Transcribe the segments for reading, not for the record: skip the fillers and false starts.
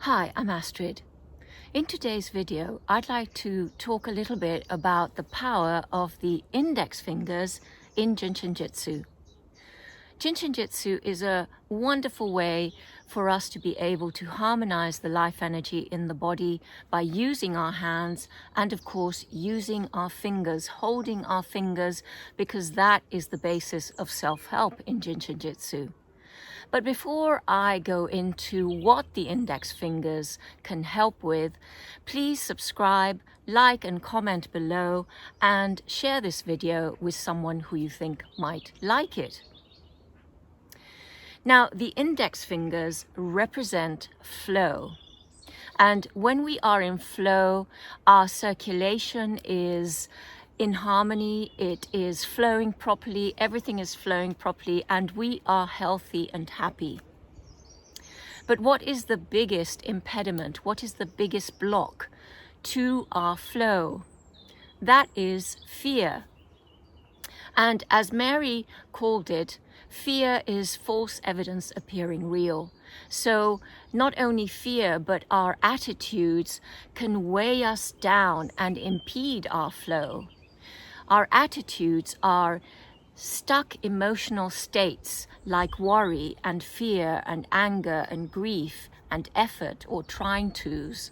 Hi, I'm Astrid. In today's video, I'd like to talk a little bit about the power of the index fingers in Jin Shin Jyutsu. Jin Shin Jyutsu is a wonderful way for us to be able to harmonize the life energy in the body by using our hands and, of course, using our fingers, holding our fingers, because that is the basis of self-help in Jin Shin Jyutsu. But before I go into what the index fingers can help with, please subscribe, like and comment below, and share this video with someone who you think might like it. Now, the index fingers represent flow. And when we are in flow, our circulation is in harmony, it is flowing properly, everything is flowing properly, and we are healthy and happy. But what is the biggest impediment? What is the biggest block to our flow? That is fear. And as Mary called it, fear is false evidence appearing real. So not only fear, but our attitudes can weigh us down and impede our flow. Our attitudes are stuck emotional states like worry and fear and anger and grief and effort or trying to's.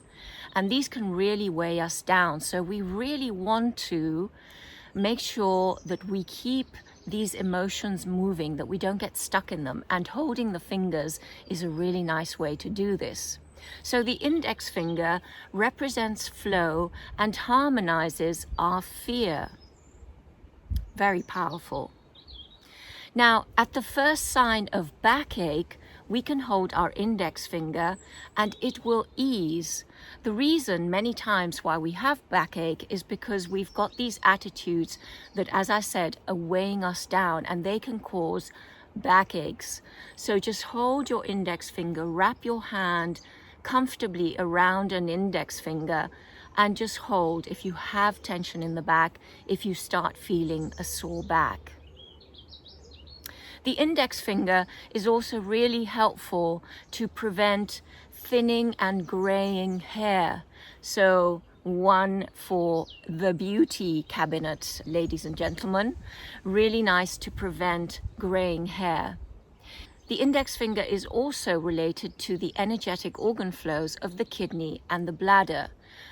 And these can really weigh us down. So we really want to make sure that we keep these emotions moving, that we don't get stuck in them. And holding the fingers is a really nice way to do this. So the index finger represents flow and harmonizes our fear. Very powerful. Now, at the first sign of backache, we can hold our index finger and it will ease. The reason many times why we have backache is because we've got these attitudes that, as I said, are weighing us down, and they can cause backaches. So just hold your index finger, wrap your hand comfortably around an index finger, and just hold if you have tension in the back, if you start feeling a sore back. The index finger is also really helpful to prevent thinning and graying hair. So one for the beauty cabinet, ladies and gentlemen, really nice to prevent graying hair. The index finger is also related to the energetic organ flows of the kidney and the bladder.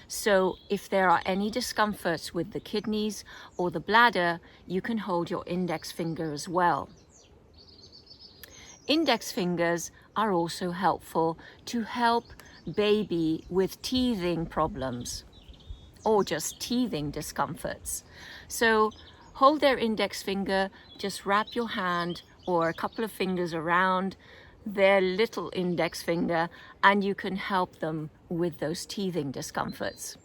So if there are any discomforts with the kidneys or the bladder, you can hold your index finger as well. Index fingers are also helpful to help baby with teething problems or just teething discomforts. So hold their index finger, just wrap your hand or a couple of fingers around their little index finger, and you can help them with those teething discomforts.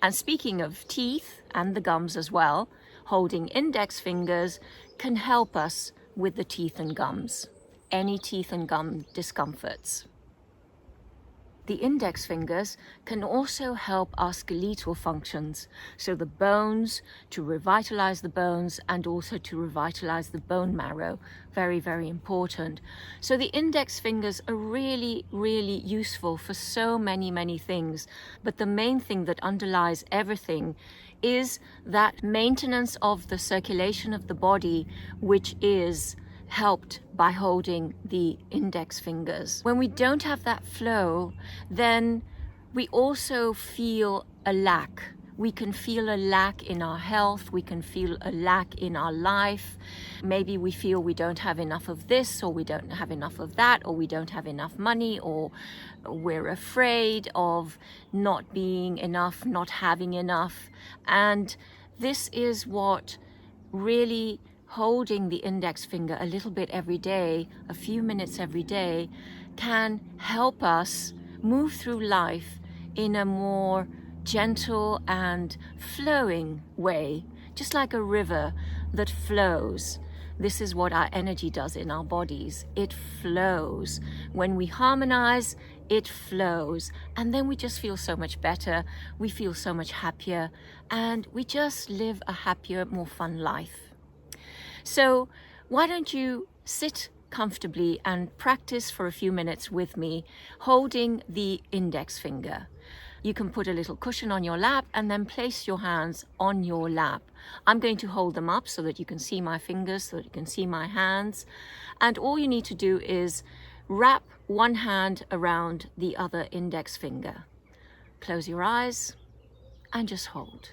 And speaking of teeth and the gums as well, holding index fingers can help us with the teeth and gums, any teeth and gum discomforts. The index fingers can also help our skeletal functions, so the bones, to revitalize the bones and also to revitalize the bone marrow. Very, very important. So the index fingers are really, really useful for so many, many things. But the main thing that underlies everything is that maintenance of the circulation of the body, which is helped by holding the index fingers. When we don't have that flow, then we also feel a lack. We can feel a lack in our health, we can feel a lack in our life. Maybe we feel we don't have enough of this, or we don't have enough of that, or we don't have enough money, or we're afraid of not being enough, not having enough. And this is what really holding the index finger a little bit every day, a few minutes every day, can help us move through life in a more gentle and flowing way, just like a river that flows. This is what our energy does in our bodies. It flows. When we harmonize, it flows. And then we just feel so much better. We feel so much happier. And we just live a happier, more fun life. So why don't you sit comfortably and practice for a few minutes with me, holding the index finger. You can put a little cushion on your lap and then place your hands on your lap. I'm going to hold them up so that you can see my fingers, so that you can see my hands. And all you need to do is wrap one hand around the other index finger. Close your eyes and just hold.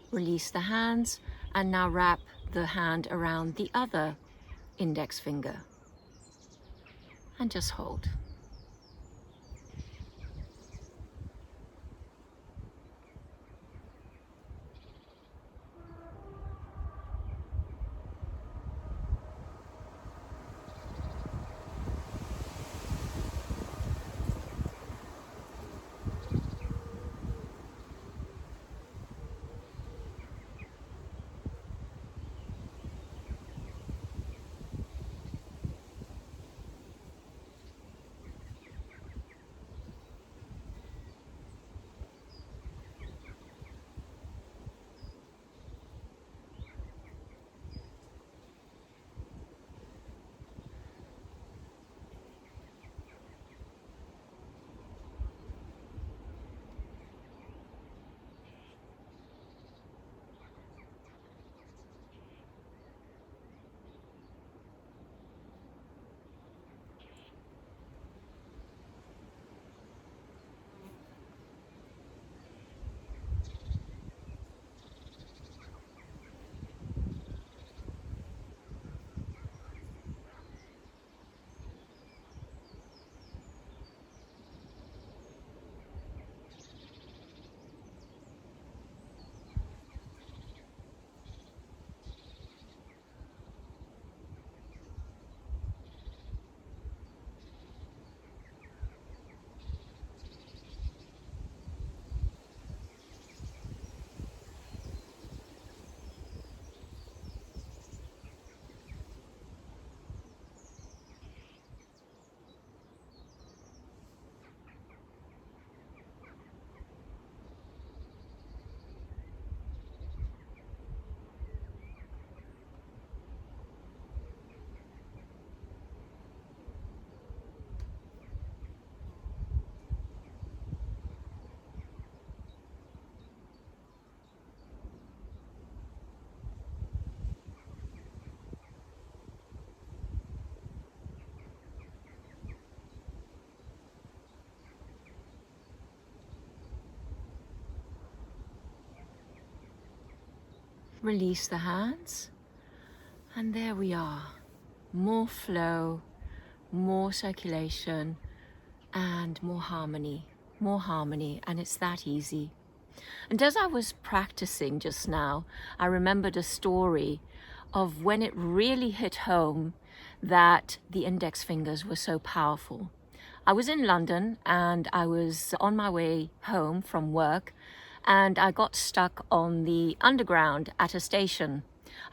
Release the hands and now wrap the hand around the other index finger and just hold. Release the hands, and there we are. More flow, more circulation, and more harmony, and it's that easy. And as I was practicing just now, I remembered a story of when it really hit home that the index fingers were so powerful. I was in London and I was on my way home from work, and I got stuck on the underground at a station.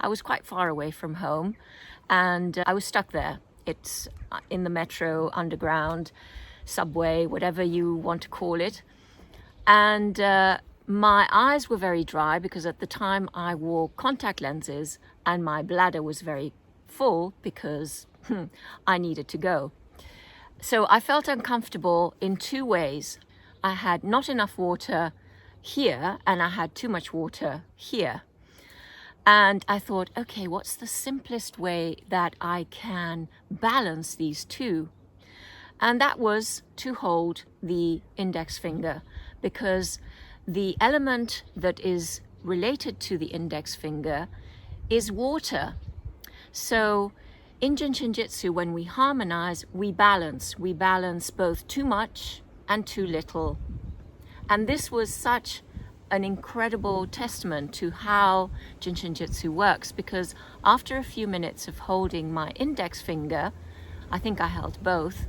I was quite far away from home and I was stuck there. It's in the metro, underground, subway, whatever you want to call it. And my eyes were very dry because at the time I wore contact lenses and my bladder was very full because I needed to go. So I felt uncomfortable in two ways. I had not enough water here and I had too much water here. And I thought, okay, what's the simplest way that I can balance these two? And that was to hold the index finger, because the element that is related to the index finger is water. So in Jin Shin Jyutsu, when we harmonize, we balance both too much and too little. And this was such an incredible testament to how Jin Shin Jyutsu works, because after a few minutes of holding my index finger, I think I held both,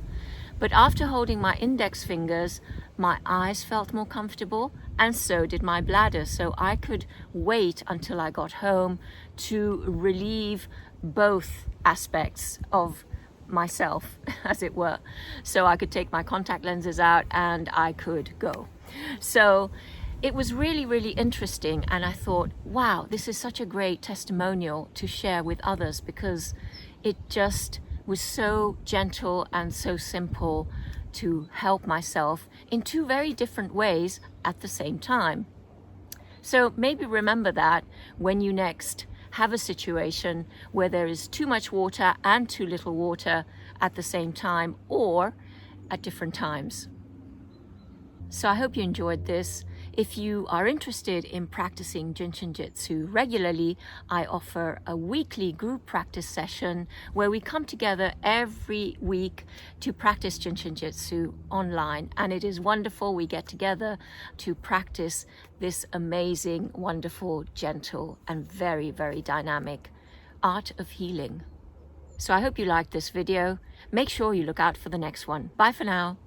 but after holding my index fingers, my eyes felt more comfortable and so did my bladder. So I could wait until I got home to relieve both aspects of myself, as it were. So I could take my contact lenses out and I could go. So it was really, really interesting. And I thought, wow, this is such a great testimonial to share with others, because it just was so gentle and so simple to help myself in two very different ways at the same time. So maybe remember that when you next have a situation where there is too much water and too little water at the same time, or at different times. So I hope you enjoyed this. If you are interested in practicing Jin Shin Jyutsu regularly, I offer a weekly group practice session where we come together every week to practice Jin Shin Jyutsu online. And it is wonderful. We get together to practice this amazing, wonderful, gentle, and very, very dynamic art of healing. So I hope you liked this video. Make sure you look out for the next one. Bye for now.